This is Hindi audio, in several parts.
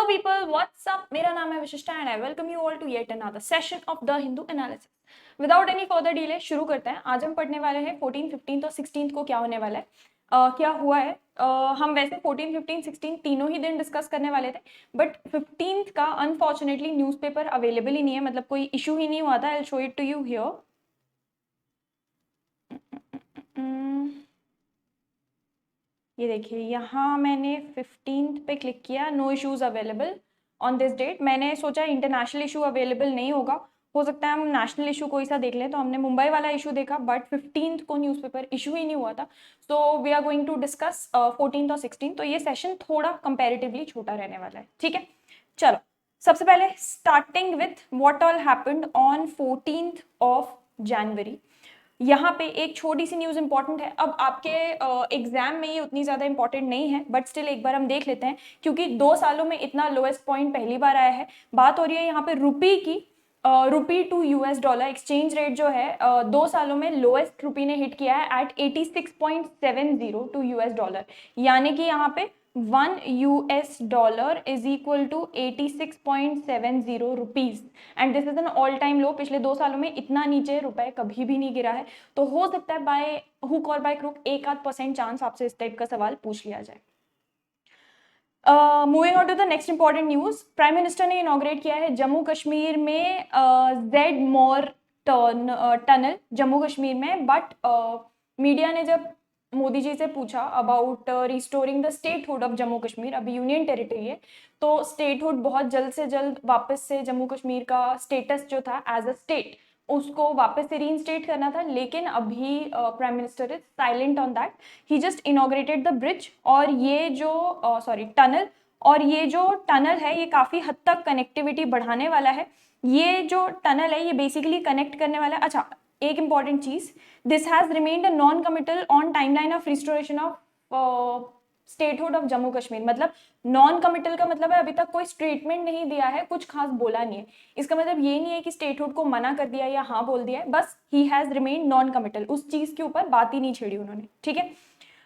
people, what's up? मेरा नाम है विशिष्टा and I welcome you all to yet another session of the Hindu analysis. Without any further delay शुरू करते हैं। आज हम पढ़ने वाले हैं 14, 15 और 16 को क्या होने वाला है, क्या हुआ है। हम वैसे 14, 15, 16 तीनों ही दिन डिस्कस करने वाले थे, बट 15th का अनफॉर्चुनेटली न्यूज़पेपर अवेलेबल ही नहीं है, मतलब कोई इशू ही नहीं हुआ था। I will show it to you here. ये देखिए, यहाँ मैंने 15th पे क्लिक किया, no issues available on this date. मैंने सोचा इंटरनेशनल इशू अवेलेबल नहीं होगा, हो सकता है हम नेशनल इशू कोई सा देख लें, तो हमने मुंबई वाला इशू देखा, बट 15th को न्यूज़पेपर इशू ही नहीं हुआ था। So we are going to discuss 14th और 16th। तो ये सेशन थोड़ा कंपेरेटिवली छोटा रहने वाला है, ठीक है। चलो, सबसे पहले starting with what all happened on 14th of January. यहाँ पे एक छोटी सी न्यूज़ इंपॉर्टेंट है। अब आपके एग्जाम में ये उतनी ज़्यादा इंपॉर्टेंट नहीं है, बट स्टिल एक बार हम देख लेते हैं, क्योंकि 2 सालों में इतना लोएस्ट पॉइंट पहली बार आया है। बात हो रही है यहाँ पे रुपी की। Rupee to US dollar exchange rate जो है 2 सालों में लोएस्ट रुपी ने हिट किया है एट 86.70 टू यूएस डॉलर, यानी कि यहाँ पे 1 US dollar is equal to 86.70 rupees, and this is an all time low. पिछले 2 सालों में इतना नीचे रुपए कभी भी नहीं गिरा है। तो हो सकता है बाय हुक और बाय क्रुक 1-8% चांस आपसे इस टाइप का सवाल पूछ लिया जाए। Moving on to the next important news, prime minister ने इनॉग्रेट किया है जम्मू कश्मीर में जेड मोर टनल जम्मू कश्मीर में। बट मीडिया ने जब मोदी जी से पूछा about restoring the statehood of Jammu Kashmir, अभी यूनियन टेरिटरी है, तो स्टेटहुड बहुत जल्द से जल्द वापस से जम्मू कश्मीर का स्टेटस जो था एज अ स्टेट उसको वापस से रीइंस्टेट करना था, लेकिन अभी prime minister is silent on that. He just inaugurated the bridge, और ये जो टनल, और ये जो टनल है ये काफी हद तक कनेक्टिविटी बढ़ाने वाला है। ये जो टनल है ये बेसिकली कनेक्ट करने वाला है। अच्छा, एक इंपॉर्टेंट चीज, this has remained a non committal on timeline of restoration of statehood of Jammu Kashmir. मतलब नॉन कमिटल का मतलब है अभी तक कोई स्टेटमेंट नहीं दिया है, कुछ खास बोला नहीं है। इसका मतलब ये नहीं है कि स्टेटहुड को मना कर दिया या हाँ बोल दिया है, बस he has remained non committal, उस चीज के ऊपर बात ही नहीं छेड़ी उन्होंने, ठीक है।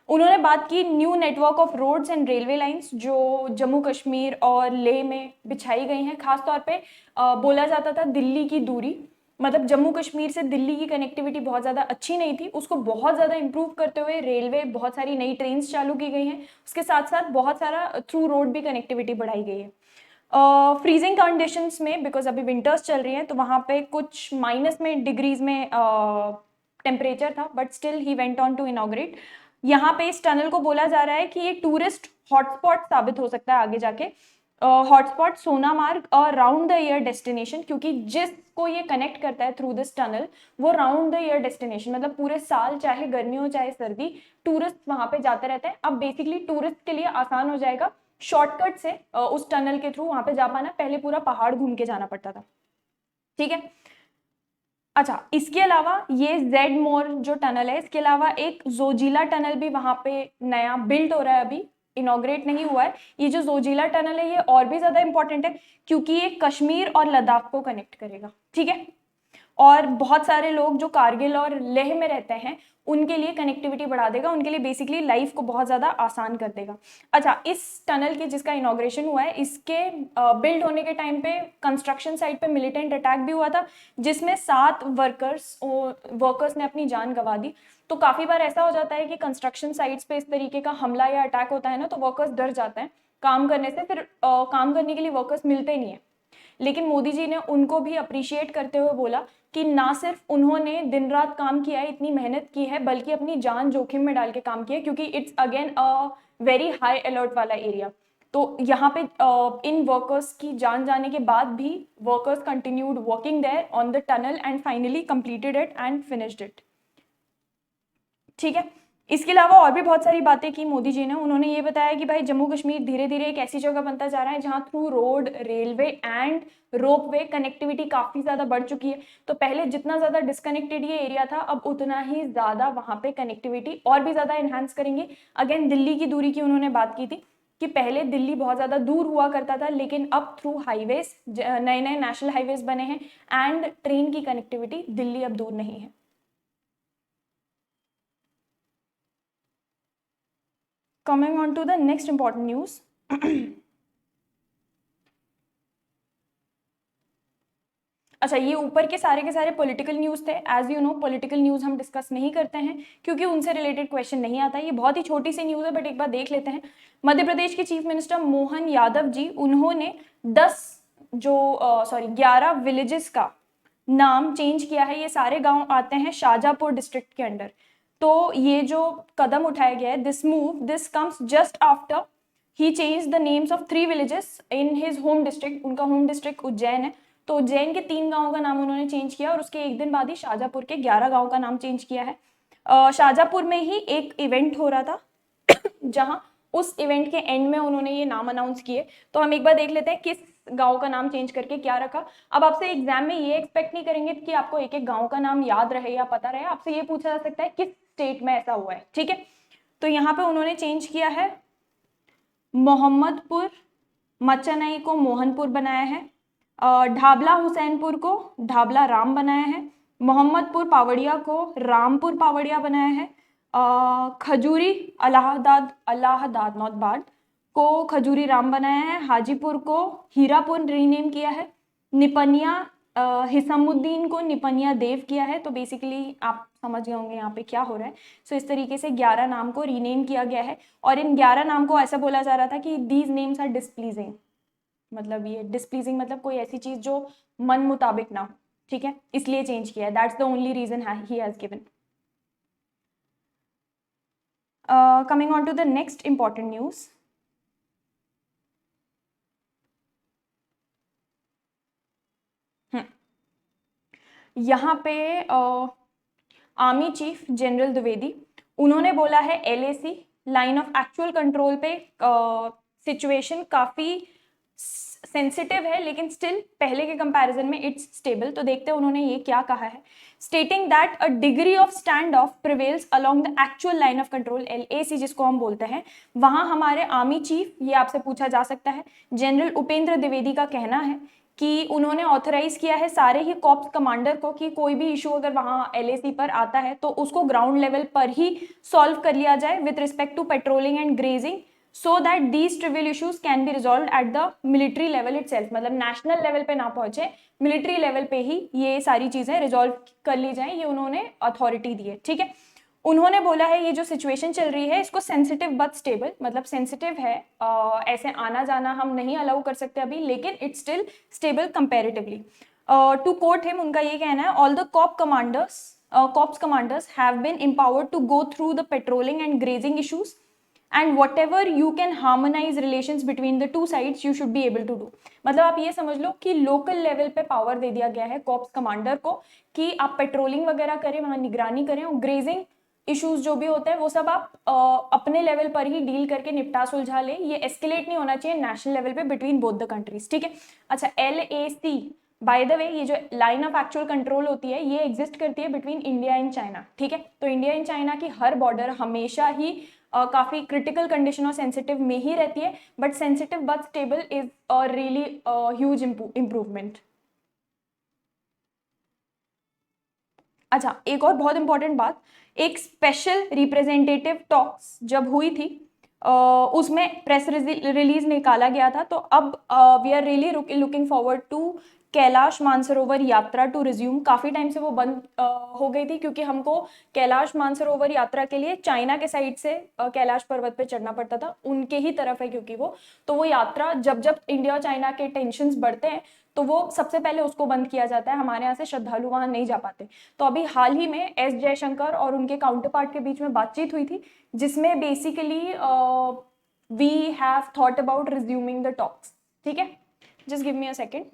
उन्होंने बात की new network of roads and railway lines जो जम्मू कश्मीर और लेह में बिछाई गई हैं। खासतौर पे बोला जाता था दिल्ली की दूरी, मतलब जम्मू कश्मीर से दिल्ली की कनेक्टिविटी बहुत ज़्यादा अच्छी नहीं थी, उसको बहुत ज़्यादा इंप्रूव करते हुए रेलवे, बहुत सारी नई ट्रेन चालू की गई हैं, उसके साथ साथ बहुत सारा थ्रू रोड भी कनेक्टिविटी बढ़ाई गई है। फ्रीजिंग कंडीशंस में, बिकॉज अभी विंटर्स चल रही हैं, तो वहाँ पे कुछ माइनस में डिग्रीज में टेम्परेचर था, but still he went on to inaugurate. यहाँ पे इस टनल को बोला जा रहा है कि ये टूरिस्ट हॉटस्पॉट साबित हो सकता है आगे जाके। हॉटस्पॉट सोनामार्ग और राउंड द ईयर डेस्टिनेशन, क्योंकि जिसको ये कनेक्ट करता है थ्रू दिस टनल वो राउंड द ईयर डेस्टिनेशन, मतलब पूरे साल चाहे गर्मी हो चाहे सर्दी, टूरिस्ट वहां पे जाते रहते हैं। अब बेसिकली टूरिस्ट के लिए आसान हो जाएगा शॉर्टकट से उस टनल के थ्रू वहां पे जा पाना, पहले पूरा पहाड़ घूम के जाना पड़ता था, ठीक है। अच्छा, इसके अलावा ये जेड मोर जो टनल है, इसके अलावा एक जोजिला टनल भी वहां पे नया बिल्ड हो रहा है, अभी इनॉग्रेट नहीं हुआ है। ये जो जोजिला टनल है ये और भी ज्यादा इंपॉर्टेंट है, क्योंकि ये कश्मीर और लद्दाख को कनेक्ट करेगा, ठीक है। और बहुत सारे लोग जो कारगिल और लेह में रहते हैं उनके लिए कनेक्टिविटी बढ़ा देगा, उनके लिए बेसिकली लाइफ को बहुत ज़्यादा आसान कर देगा। अच्छा, इस टनल के जिसका इनॉग्रेशन हुआ है, इसके बिल्ड होने के टाइम पे कंस्ट्रक्शन साइट पे मिलिटेंट अटैक भी हुआ था, जिसमें 7 वर्कर्स ने अपनी जान गंवा दी। तो काफ़ी बार ऐसा हो जाता है कि कंस्ट्रक्शन साइट्स पे इस तरीके का हमला या अटैक होता है ना, तो वर्कर्स डर जाते हैं काम करने से, फिर काम करने के लिए वर्कर्स मिलते नहीं है। लेकिन मोदी जी ने उनको भी अप्रिशिएट करते हुए बोला कि ना सिर्फ उन्होंने दिन रात काम किया है, इतनी मेहनत की है, बल्कि अपनी जान जोखिम में डाल के काम किया, क्योंकि it's again a very high alert वाला एरिया। तो यहाँ पे इन वर्कर्स की जान जाने के बाद भी workers continued working there on the tunnel and finally completed it and finished it, ठीक है। इसके अलावा और भी बहुत सारी बातें की मोदी जी ने। उन्होंने ये बताया कि भाई जम्मू कश्मीर धीरे धीरे एक ऐसी जगह बनता जा रहा है जहां through road, railway and ropeway connectivity काफी ज्यादा बढ़ चुकी है। तो पहले जितना ज्यादा डिस्कनेक्टेड ये एरिया था, अब उतना ही ज्यादा वहां पे कनेक्टिविटी और भी ज्यादा एनहांस करेंगे। अगेन दिल्ली की दूरी की उन्होंने बात की थी कि पहले दिल्ली बहुत ज्यादा दूर हुआ करता था, लेकिन अब थ्रू हाईवेज, नए नए नेशनल हाईवेज बने हैं एंड ट्रेन की कनेक्टिविटी, दिल्ली अब दूर नहीं है। Coming on to the next important news, अच्छा, ये ऊपर के सारे पॉलिटिकल न्यूज़ थे। As you know political news हम डिस्कस नहीं करते हैं क्योंकि उनसे रिलेटेड क्वेश्चन नहीं आता। ये बहुत ही छोटी सी न्यूज़ है बट एक बार देख लेते हैं। मध्य प्रदेश के चीफ मिनिस्टर मोहन यादव जी, उन्होंने 11 विलेजेस का नाम चेंज किया है। ये सारे गांव आते हैं शाहजहांपुर डिस्ट्रिक्ट के अंडर। तो ये जो कदम उठाया गया है, this comes just after he change the names of 3 villages in his home district. उनका होम डिस्ट्रिक्ट उज्जैन है, तो उज्जैन के 3 गांवों का नाम उन्होंने चेंज किया और उसके एक दिन बाद ही शाहजहांपुर के 11 गांव का नाम चेंज किया है। शाहजहांपुर में ही एक इवेंट हो रहा था जहां उस इवेंट के एंड में उन्होंने ये नाम अनाउंस किए। तो हम एक बार देख लेते हैं किस गांव का नाम चेंज करके क्या रखा। अब आपसे एग्जाम में ये एक्सपेक्ट नहीं करेंगे कि आपको एक एक गांव का नाम याद रहे या पता रहे। आपसे ये पूछा जा सकता है किस स्टेट में ऐसा हुआ है, ठीक है। तो यहाँ पे उन्होंने चेंज किया है, मोहम्मदपुर मचनई को मोहनपुर बनाया है, ढाबला हुसैनपुर को ढाबला राम बनाया है, मोहम्मदपुर पावड़िया को रामपुर पावड़िया बनाया है, खजूरी अलाहाबाद नॉट बाद को खजूरी राम बनाया है, हाजीपुर को हीरापुर रीनेम किया है, निपनिया हिसामुद्दीन को निपनिया देव किया है। तो बेसिकली आप समझ गए होंगे यहाँ पे क्या हो रहा है। सो इस तरीके से 11 नाम को रीनेम किया गया है और इन 11 नाम को ऐसा बोला जा रहा था कि दीज नेम्स आर डिसप्लीजिंग। मतलब ये डिसप्लीजिंग मतलब कोई ऐसी चीज जो मन मुताबिक ना हो, ठीक है, इसलिए चेंज किया है। That's the only reason he has given. Coming on to the next important news. यहाँ पे आर्मी चीफ जनरल द्विवेदी, उन्होंने बोला है LAC line of actual control पे सिचुएशन काफी सेंसिटिव है लेकिन स्टिल पहले के कंपैरिजन में इट्स स्टेबल। तो देखते हैं उन्होंने ये क्या कहा है। Stating that a degree of stand of prevails along the actual line of control, LAC जिसको हम बोलते हैं, वहां हमारे आर्मी चीफ, ये आपसे पूछा जा सकता है, जनरल उपेंद्र द्विवेदी का कहना है कि उन्होंने ऑथराइज किया है सारे ही कॉप्स कमांडर को कि कोई भी इशू अगर वहां एलएसी पर आता है तो उसको ग्राउंड लेवल पर ही सॉल्व कर लिया जाए with respect to patrolling and grazing, so that these trivial issues can be resolve at the military level itself. मतलब नेशनल लेवल पे ना पहुंचे, मिलिट्री लेवल पे ही ये सारी चीजें रिजॉल्व कर ली जाए, ये उन्होंने अथॉरिटी दी है, ठीक है। उन्होंने बोला है ये जो सिचुएशन चल रही है इसको सेंसिटिव बट स्टेबल, मतलब सेंसिटिव है, ऐसे आना जाना हम नहीं अलाउ कर सकते अभी, लेकिन it's still stable comparatively. To quote him, उनका ये कहना है, all the corps commanders have been empowered to go through the patrolling and grazing issues and whatever you can harmonize relations between the two sides you should be able to do। मतलब आप ये समझ लो कि लोकल लेवल पे पावर दे दिया गया है कॉप्स कमांडर को कि आप पेट्रोलिंग वगैरह करें, वहां निगरानी करें और ग्रेजिंग इश्यूज जो भी होते हैं वो सब आप अपने लेवल पर ही डील करके निपटा सुलझा ले। ये एस्केलेट नहीं होना चाहिए नेशनल लेवल पे बिटवीन बोथ द कंट्रीज, ठीक है। अच्छा, LAC बाय द वे, ये जो लाइन ऑफ एक्चुअल कंट्रोल होती है ये एग्जिस्ट करती है बिटवीन इंडिया एंड चाइना, ठीक है। तो इंडिया एंड चाइना की हर बॉर्डर हमेशा ही काफी क्रिटिकल कंडीशन और सेंसिटिव में ही रहती है, but sensitive but stable is a really huge improvement. अच्छा, एक और बहुत इंपॉर्टेंट बात, एक स्पेशल रिप्रेजेंटेटिव टॉक्स जब हुई थी उसमें प्रेस रिलीज निकाला गया था। तो अब we are really looking forward to Kailash Mansarovar Yatra to resume. काफी टाइम से वो बंद हो गई थी क्योंकि हमको कैलाश मानसरोवर यात्रा के लिए चाइना के साइड से कैलाश पर्वत पे चढ़ना पड़ता था, उनके ही तरफ है क्योंकि वो, तो वो यात्रा जब जब इंडिया और चाइना के टेंशंस बढ़ते हैं तो वो सबसे पहले उसको बंद किया जाता है, हमारे यहाँ से श्रद्धालु वहां नहीं जा पाते। तो अभी हाल ही में एस जयशंकर और उनके काउंटर पार्ट के बीच में बातचीत हुई थी जिसमें basically we have thought about resuming the talks, ठीक है। Just give me a second.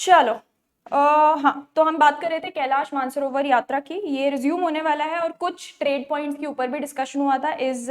चलो हाँ, तो हम बात कर रहे थे कैलाश मानसरोवर यात्रा की। ये रिज्यूम होने वाला है और कुछ ट्रेड पॉइंट्स के ऊपर भी डिस्कशन हुआ था इस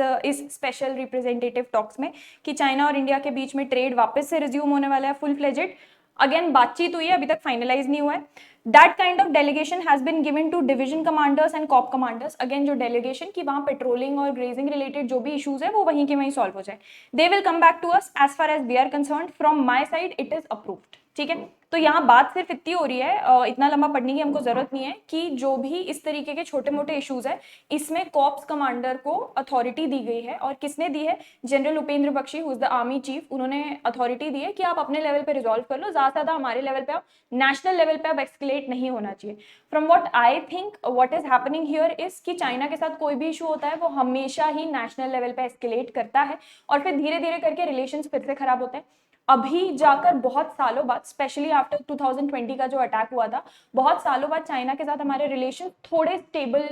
स्पेशल रिप्रेजेंटेटिव टॉक्स में कि चाइना और इंडिया के बीच में ट्रेड वापस से रिज्यूम होने वाला है फुल फ्लेजेड। अगेन बातचीत हुई है, अभी तक फाइनलाइज नहीं हुआ है। That kind of delegation has been given to division commanders and corps commanders. Again जो डेलीगेशन की वहां पेट्रोलिंग और ग्रेजिंग रिलेटेड जो भी इशूज है वो वहीं के वहीं सॉल्व हो जाए। They will come back to us as far as we are concern. From my side it is approved. ठीक है, तो यहाँ बात सिर्फ इतनी हो रही है, इतना लंबा पढ़ने की हमको जरूरत नहीं है, कि जो भी इस तरीके के छोटे मोटे इश्यूज है इसमें कॉप्स कमांडर को अथॉरिटी दी गई है। और किसने दी है? General Upendra Bakshi, who is the army chief, उन्होंने अथॉरिटी दी है कि आप अपने लेवल पे रिजॉल्व कर लो, ज्यादा से ज्यादा हमारे लेवल पे, आप नेशनल लेवल पे अब एक्सकेलेट नहीं होना चाहिए। From what I think what is happening here is कि चाइना के साथ कोई भी इशू होता है वो हमेशा ही नेशनल लेवल पे एस्केलेट करता है और फिर धीरे धीरे करके रिलेशंस फिर से खराब होते हैं। अभी जाकर बहुत सालों बाद, स्पेशली आफ्टर 2020 का जो अटैक हुआ था, बहुत सालों बाद चाइना के साथ हमारे रिलेशन थोड़े स्टेबल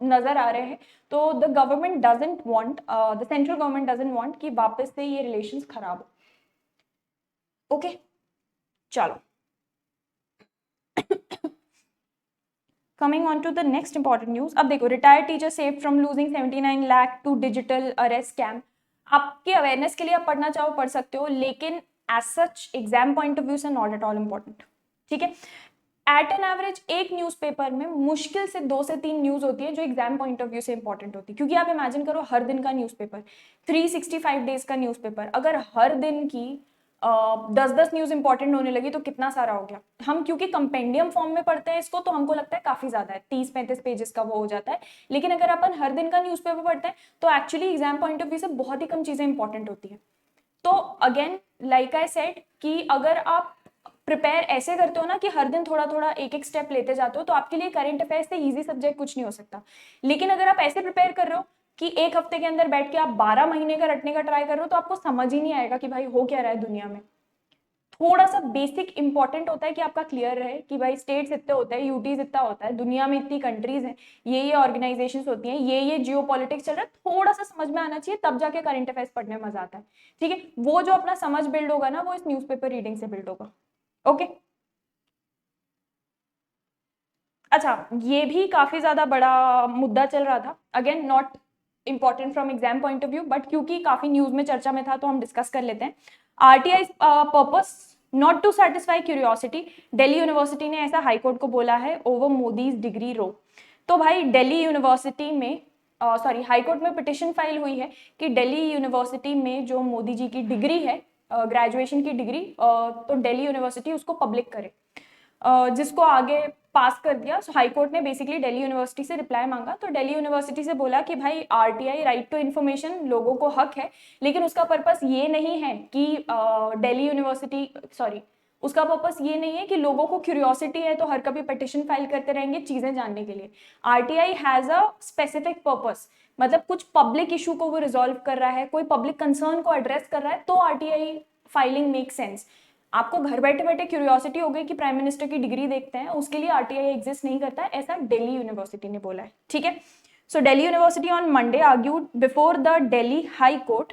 नजर आ रहे हैं। तो the government doesn't want, the central government doesn't want कि वापस से ये रिलेशंस खराब हो। ओके, चलो coming on to the next important news. अब देखो, retired teacher save from losing 79 lakh to digital arrest scam. आपके अवेयरनेस के लिए आप पढ़ना चाहो पढ़ सकते हो, लेकिन as such exam point of view से नॉट एट ऑल इंपॉर्टेंट। ठीक है, एट एन एवरेज एक न्यूज़पेपर में मुश्किल से 2 से 3 न्यूज होती है जो एग्जाम पॉइंट ऑफ व्यू से इंपॉर्टेंट होती है। क्योंकि आप इमेजिन करो, हर दिन का न्यूज़पेपर, 365 डेज का न्यूज़पेपर, अगर हर दिन की 10-10 न्यूज इंपॉर्टेंट होने लगी तो कितना सारा हो गया। हम क्योंकि कंपेंडियम फॉर्म में पढ़ते हैं इसको, तो हमको लगता है काफी ज्यादा है, 30-35 पेजेस का वो हो जाता है। लेकिन अगर अपन हर दिन का न्यूज़पेपर पढ़ते हैं तो actually exam point of view से बहुत ही कम चीजें इंपॉर्टेंट होती है। तो अगेन लाइक आई सेड कि अगर आप प्रिपेयर ऐसे करते हो ना कि हर दिन थोड़ा थोड़ा एक एक स्टेप लेते जाते हो, तो आपके लिए करंट अफेयर्स से इजी सब्जेक्ट कुछ नहीं हो सकता। लेकिन अगर आप ऐसे प्रिपेयर कर रहे हो कि एक हफ्ते के अंदर बैठ के आप 12 महीने का रटने का ट्राई कर रहे हो, तो आपको समझ ही नहीं आएगा कि भाई हो क्या रहा है दुनिया में। थोड़ा सा बेसिक इंपॉर्टेंट होता है कि आपका क्लियर रहे कि भाई स्टेट्स इतने होते हैं, यूटीज इतना होता है, दुनिया में इतनी कंट्रीज हैं, ये ऑर्गेनाइजेशंस होती हैं, ये जियो पॉलिटिक्स चल रहा है, थोड़ा सा समझ में आना चाहिए, तब जाके करंट अफेयर्स पढ़ने में मजा आता है। ठीक है, वो जो अपना समझ बिल्ड होगा ना, वो इस न्यूज़पेपर रीडिंग से बिल्ड होगा। ओके, अच्छा, ये भी काफी ज्यादा बड़ा मुद्दा चल रहा था। Again not important from exam point of view, but क्योंकि काफी न्यूज में चर्चा में था तो हम डिस्कस कर लेते हैं। RTI purpose not to satisfy curiosity, Delhi university ने ऐसा हाईकोर्ट को बोला है ओवर मोदीज डिग्री रो। तो भाई दिल्ली यूनिवर्सिटी में, सॉरी, हाईकोर्ट में पिटिशन फाइल हुई है कि दिल्ली यूनिवर्सिटी में जो मोदी जी की डिग्री है, ग्रेजुएशन की डिग्री, तो दिल्ली यूनिवर्सिटी उसको पब्लिक करे, जिसको आगे पास कर दिया। सो हाई कोर्ट ने बेसिकली दिल्ली यूनिवर्सिटी से रिप्लाई मांगा, तो दिल्ली यूनिवर्सिटी से बोला कि भाई आरटीआई, राइट टू इन्फॉर्मेशन, लोगों को हक है, लेकिन उसका पर्पस ये नहीं है कि दिल्ली यूनिवर्सिटी, सॉरी, उसका पर्पस ये नहीं है कि लोगों को क्यूरियोसिटी है तो हर कभी पिटिशन फाइल करते रहेंगे चीजें जानने के लिए। RTI has a specific purpose, मतलब कुछ पब्लिक इशू को वो रिजॉल्व कर रहा है, कोई पब्लिक कंसर्न को एड्रेस कर रहा है, तो आरटीआई फाइलिंग मेक सेंस। आपको घर बैठे बैठे क्यूरियोसिटी हो गई कि प्राइम मिनिस्टर की डिग्री देखते हैं, उसके लिए आरटीआई एग्जिस्ट नहीं करता है, ऐसा दिल्ली यूनिवर्सिटी ने बोला है। ठीक है, so Delhi university on Monday argued before the Delhi high court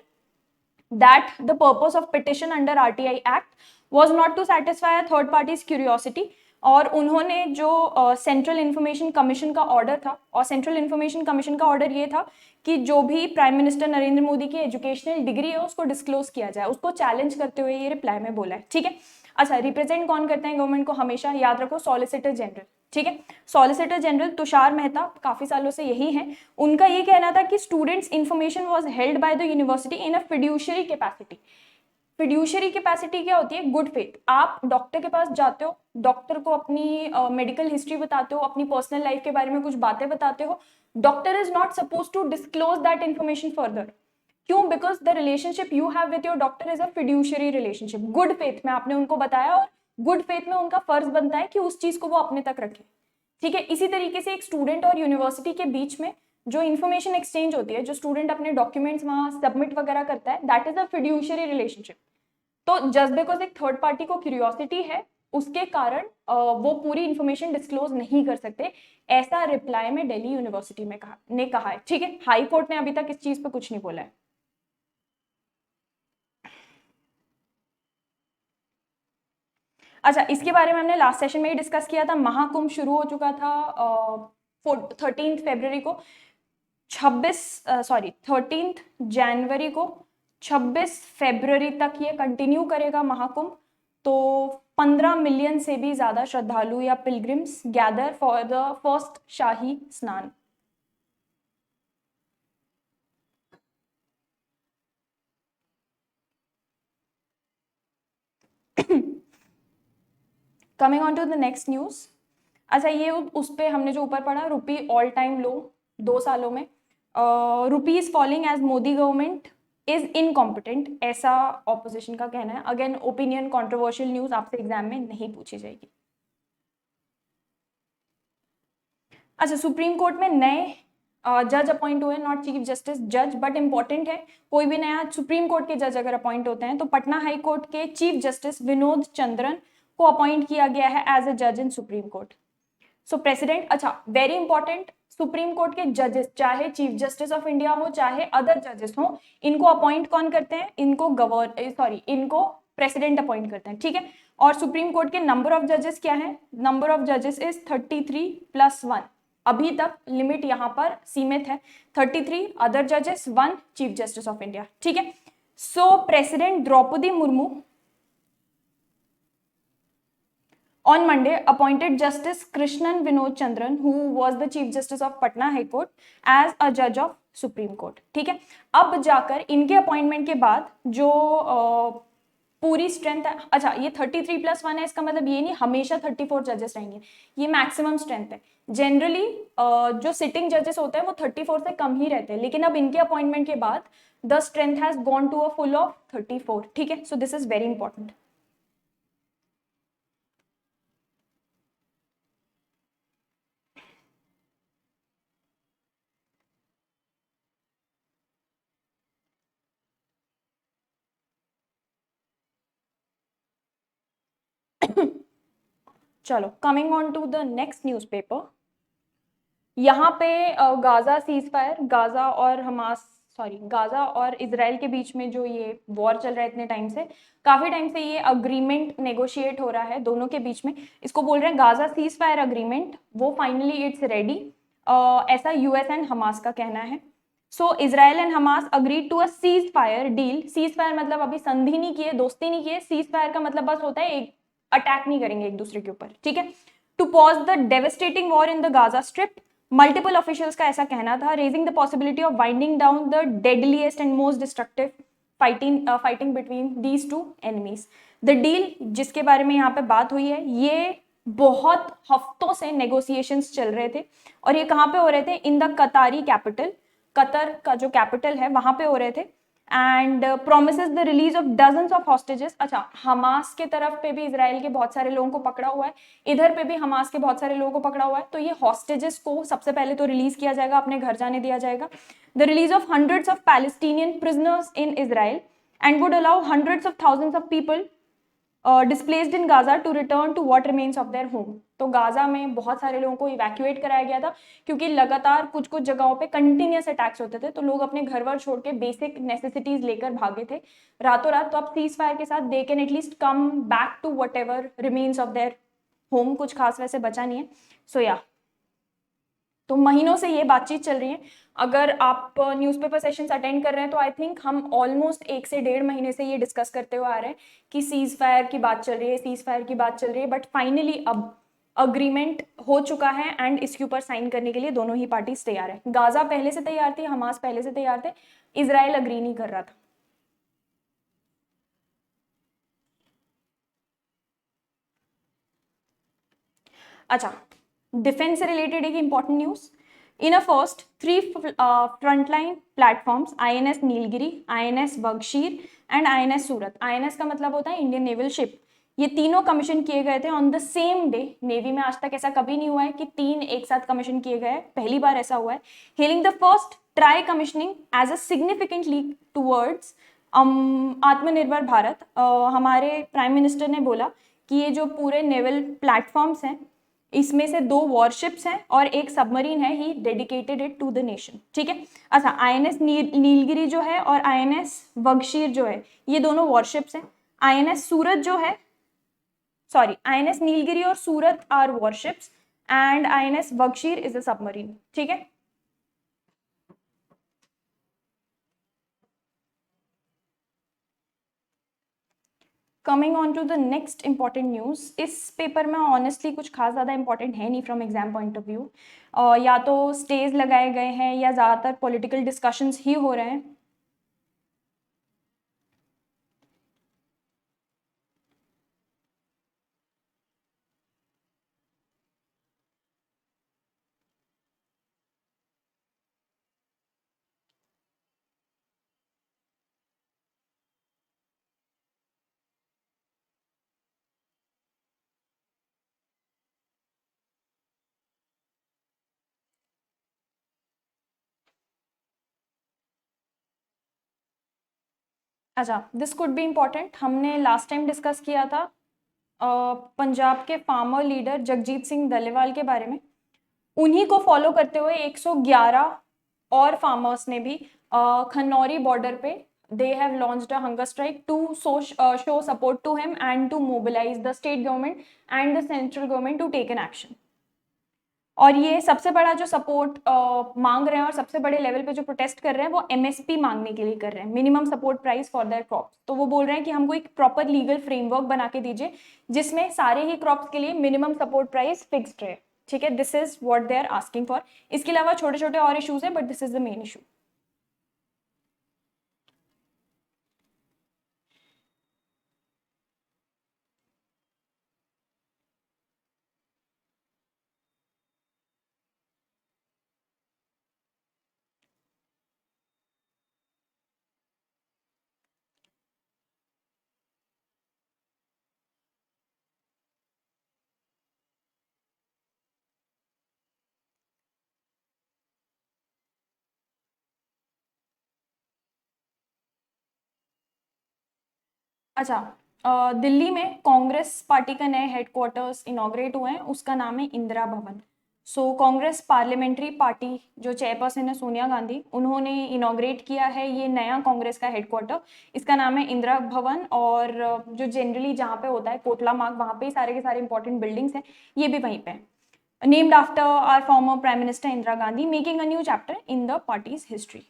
that the purpose of petition under RTI Act was not to satisfy a third party's curiosity। और उन्होंने जो सेंट्रल इंफॉर्मेशन कमीशन का ऑर्डर था, और सेंट्रल इंफॉर्मेशन कमीशन का ऑर्डर ये था कि जो भी प्राइम मिनिस्टर नरेंद्र मोदी की एजुकेशनल डिग्री है उसको डिस्क्लोज किया जाए, उसको चैलेंज करते हुए ये रिप्लाई में बोला है। ठीक है, अच्छा, रिप्रेजेंट कौन करते हैं गवर्नमेंट को? हमेशा याद रखो, सॉलिसिटर जनरल। ठीक है, सॉलिसिटर जनरल तुषार मेहता काफी सालों से यही है। उनका ये कहना था कि students information was held by the university in a fiduciary capacity. Fiduciary capacity क्या होती है? Good faith. आप डॉक्टर के पास जाते हो, डॉक्टर को अपनी मेडिकल हिस्ट्री बताते हो, अपनी पर्सनल लाइफ के बारे में कुछ बातें बताते हो, doctor is not suppose to disclose that information further. क्यों? Because the relationship you have with your doctor is a fiduciary relationship, good faith में आपने उनको बताया, और गुड फेथ में उनका फर्ज बनता है कि उस चीज को वो अपने तक रखे। ठीक है, इसी तरीके से एक स्टूडेंट और यूनिवर्सिटी के बीच में जो इन्फॉर्मेशन एक्सचेंज होती है, जो स्टूडेंट अपने डॉक्यूमेंट्स वहां सबमिट वगैरह करता है, that is a fiduciary relationship. तो जस्ट बिकॉज एक थर्ड पार्टी को क्यूरियोसिटी है, उसके कारण वो पूरी इंफॉर्मेशन डिस्क्लोज नहीं कर सकते, ऐसा रिप्लाई में दिल्ली यूनिवर्सिटी में कहा है। ठीक है, हाई कोर्ट ने अभी तक इस चीज पे कुछ नहीं बोला है। अच्छा, इसके बारे में हमने लास्ट सेशन में ही डिस्कस किया था। महाकुंभ शुरू हो चुका था 13 फरवरी को, 13 जनवरी को, 26 फरवरी तक ये कंटिन्यू करेगा महाकुंभ। तो 15 मिलियन से भी ज्यादा श्रद्धालु या pilgrims gather for the first Shahi Snan. Coming on to the next news. अच्छा, ये उस पे हमने जो ऊपर पढ़ा, रुपी ऑल टाइम लो 2 सालों में, रुपी is falling edge Modi government is incompetent, ऐसा ऑपोजिशन का कहना है। अगेन ओपिनियन कंट्रोवर्शियल न्यूज, आपसे एग्जाम में नहीं पूछी जाएगी। अच्छा, सुप्रीम कोर्ट में नए जज अपॉइंट हुए, नॉट चीफ जस्टिस, जज, बट इंपॉर्टेंट है। कोई भी नया सुप्रीम कोर्ट के जज अगर अपॉइंट होते हैं तो पटना हाई कोर्ट के चीफ जस्टिस विनोद चंद्रन को अपॉइंट किया गया है एज ए जज इन सुप्रीम कोर्ट। सो प्रेसिडेंट, अच्छा वेरी इंपॉर्टेंट, सुप्रीम कोर्ट के जजेस, चाहे चीफ जस्टिस ऑफ इंडिया हो चाहे अदर जजेस हो, इनको अपॉइंट कौन करते हैं? इनको प्रेसिडेंट अपॉइंट करते हैं, ठीक है। और सुप्रीम कोर्ट के नंबर ऑफ जजेस क्या है? नंबर ऑफ जजेस इज 33 + 1। अभी तक लिमिट यहाँ पर सीमित है 33, अदर जजेस 1, चीफ जस्टिस ऑफ इंडिया, ठीक है। So president Draupadi Murmu on Monday appointed Justice Krishnan Vinod Chandran, who was the Chief Justice of Patna High Court, as a judge of Supreme Court, ठीक है। अब जाकर इनके अपॉइंटमेंट के बाद जो पूरी स्ट्रेंथ है, अच्छा ये 33 + 1 है, इसका मतलब ये नहीं हमेशा 34 जजेस रहेंगे, ये मैक्सिमम स्ट्रेंथ है। जनरली जो सिटिंग जजेस होते हैं वो 34 से कम ही रहते हैं, लेकिन अब इनके अपॉइंटमेंट के बाद the strength has gone to a full of 34, ठीक है। So this is very important. चलो, coming on to the next newspaper. यहाँ पे गाजा सीज फायर, गाजा और इजराइल के बीच में जो ये वॉर चल रहा है इतने टाइम से, काफी टाइम से ये अग्रीमेंट नेगोशिएट हो रहा है दोनों के बीच में, इसको बोल रहे हैं गाजा सीज फायर अग्रीमेंट। वो फाइनली इट्स रेडी, ऐसा यूएस एंड हमास का कहना है। So Israel and Hamas agreed to a ceasefire deal. Ceasefire मतलब अभी संधि नहीं किए, दोस्ती नहीं किए, सीज फायर का मतलब बस होता है एक अटैक नहीं करेंगे एक दूसरे के ऊपर, ठीक है। To pause the devastating war in the Gaza strip, multiple officials का ऐसा कहना था, raising the possibility of winding down the deadliest and most destructive fighting between these two enemies. The deal जिसके बारे में यहाँ पे बात हुई है, ये बहुत हफ्तों से नेगोशिएशंस चल रहे थे, और ये कहाँ पे हो रहे थे? In the Katari capital, Qatar का जो कैपिटल है वहां पे हो रहे थे। And promises the release of dozens of hostages. अच्छा, हमास के तरफ पे भी इजराइल के बहुत सारे लोगों को पकड़ा हुआ है, इधर पे भी हमास के बहुत सारे लोगों को पकड़ा हुआ है, तो ये हॉस्टेजेस को सबसे पहले तो रिलीज किया जाएगा, अपने घर जाने दिया जाएगा। The release of hundreds of Palestinian prisoners in Israel and would allow hundreds of thousands of people displaced in Gaza to return to what remains of their home. तो गाजा में बहुत सारे लोगों को इवैक्यूएट कराया गया था, क्योंकि लगातार कुछ कुछ जगहों पे कंटिन्यूअस अटैक्स होते थे, तो लोग अपने घर वर छोड़ के बेसिक नेसेसिटीज लेकर भागे थे रातों रात। तो अब सीज फायर के साथ they can at least come back to whatever remains of their home, कुछ खास वैसे बचा नहीं है। सो या तो महीनों से ये बातचीत चल रही है। अगर आप न्यूज़पेपर सेशंस अटेंड कर रहे हैं तो आई थिंक हम ऑलमोस्ट 1 से 1.5 महीने से ये डिस्कस करते हुए आ रहे हैं कि सीज फायर की बात चल रही है, सीज फायर की बात चल रही है, बट फाइनली अब अग्रीमेंट हो चुका है एंड इसके ऊपर साइन करने के लिए दोनों ही पार्टीज तैयार है। गाजा पहले से तैयार थी, हमास पहले से तैयार थे, इजराइल अग्री नहीं कर रहा था। अच्छा, डिफेंस से रिलेटेड एक important news. In a first 3 frontline platforms, INS Nilgiri, INS Vagsheer and INS Surat, INS का मतलब होता है इंडियन नेवल शिप, ये तीनों कमीशन किए गए थे on the same day. Navy में आज तक ऐसा कभी नहीं हुआ है कि 3 एक साथ कमीशन किए गए, पहली बार ऐसा हुआ है। Hailing the first trial commissioning as a significant leap towards Atmanirbhar Bharat. हमारे प्राइम मिनिस्टर ने बोला कि ये जो पूरे नेवल प्लेटफॉर्म्स हैं, इसमें से 2 वॉरशिप्स हैं और एक सबमरीन है, he dedicated it to the nation, ठीक है। अच्छा, INS नीलगिरी जो है और INS बगशीर जो है, ये दोनों वॉरशिप्स हैं। INS सूरत जो है, सॉरी, INS नीलगिरी और Surat are warships and INS Vagsheer is a submarine. ठीक है. Coming on to the next important news. इस पेपर में ऑनेस्टली कुछ खास ज़्यादा इंपॉर्टेंट है नहीं from exam point of view. या तो स्टेज लगाए गए हैं या ज़्यादातर पॉलिटिकल डिस्कशंस ही हो रहे हैं. अच्छा, दिस कुड बी इम्पॉर्टेंट. हमने लास्ट टाइम डिस्कस किया था पंजाब के फार्मर लीडर जगजीत सिंह डल्लेवाल के बारे में. उन्हीं को फॉलो करते हुए 111 और फार्मर्स ने भी खन्नौरी बॉर्डर पे they have launched a hunger strike to show support to him and to mobilize the state government and the central government to take an action. और ये सबसे बड़ा जो सपोर्ट मांग रहे हैं और सबसे बड़े लेवल पे जो प्रोटेस्ट कर रहे हैं वो MSP मांगने के लिए कर रहे हैं, minimum support price for their crops. तो वो बोल रहे हैं कि हमको एक प्रॉपर लीगल फ्रेमवर्क बना के दीजिए जिसमें सारे ही क्रॉप्स के लिए मिनिमम सपोर्ट प्राइस फिक्स्ड रहे. ठीक है, this is what they are asking for. इसके अलावा छोटे छोटे और इशूज है but this is the main issue. अच्छा, दिल्ली में कांग्रेस पार्टी का नए हेडक्वार्टर्स इनॉग्रेट हुए हैं. उसका नाम है इंदिरा भवन. सो कांग्रेस पार्लियामेंट्री पार्टी जो चेयरपर्सन है सोनिया गांधी, उन्होंने इनॉग्रेट किया है ये नया कांग्रेस का हेडक्वार्टर. इसका नाम है इंदिरा भवन. और जो जनरली जहाँ पे होता है कोटला मार्ग, वहाँ पे ही सारे के सारे इंपॉर्टेंट बिल्डिंग्स हैं, ये भी वहीं पे है. Named after our former prime minister Indira Gandhi, making a new chapter in the party's history.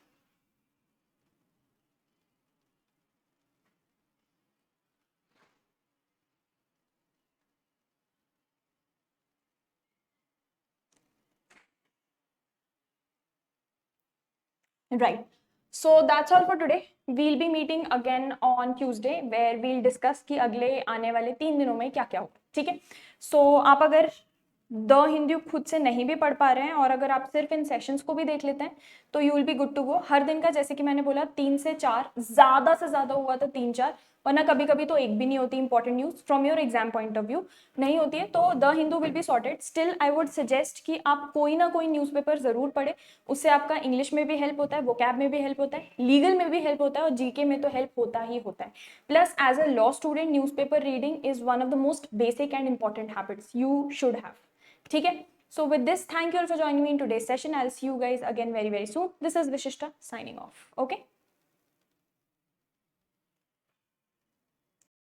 Right. So that's all for today. We'll be meeting again on Tuesday where we'll discuss कि अगले आने वाले 3 दिनों में क्या क्या होगा. ठीक है. So आप अगर द हिंदी खुद से नहीं भी पढ़ पा रहे हैं और अगर आप सिर्फ इन सेशंस को भी देख लेते हैं तो you will be good to go. हर दिन का जैसे कि मैंने बोला 3 से 4, ज़्यादा से ज़्यादा हुआ तो 3-4, वरना कभी कभी तो एक भी नहीं होती important news from your exam point of view नहीं होती है. तो the Hindu will be sorted. Still I would suggest कि आप कोई ना कोई न्यूज़पेपर ज़रूर पढ़े. उससे आपका इंग्लिश में भी हेल्प होता है, वोकैब में भी हेल्प होता है, लीगल में भी हेल्प होता है और जीके में तो हेल्प होता ही होता है. Plus as a law student newspaper reading is one of the most basic and important habits you should have. ठीक है. So with this, thank you all for joining me in today's session. I'll see you guys again very, very soon. This is Vishishta signing off. Okay.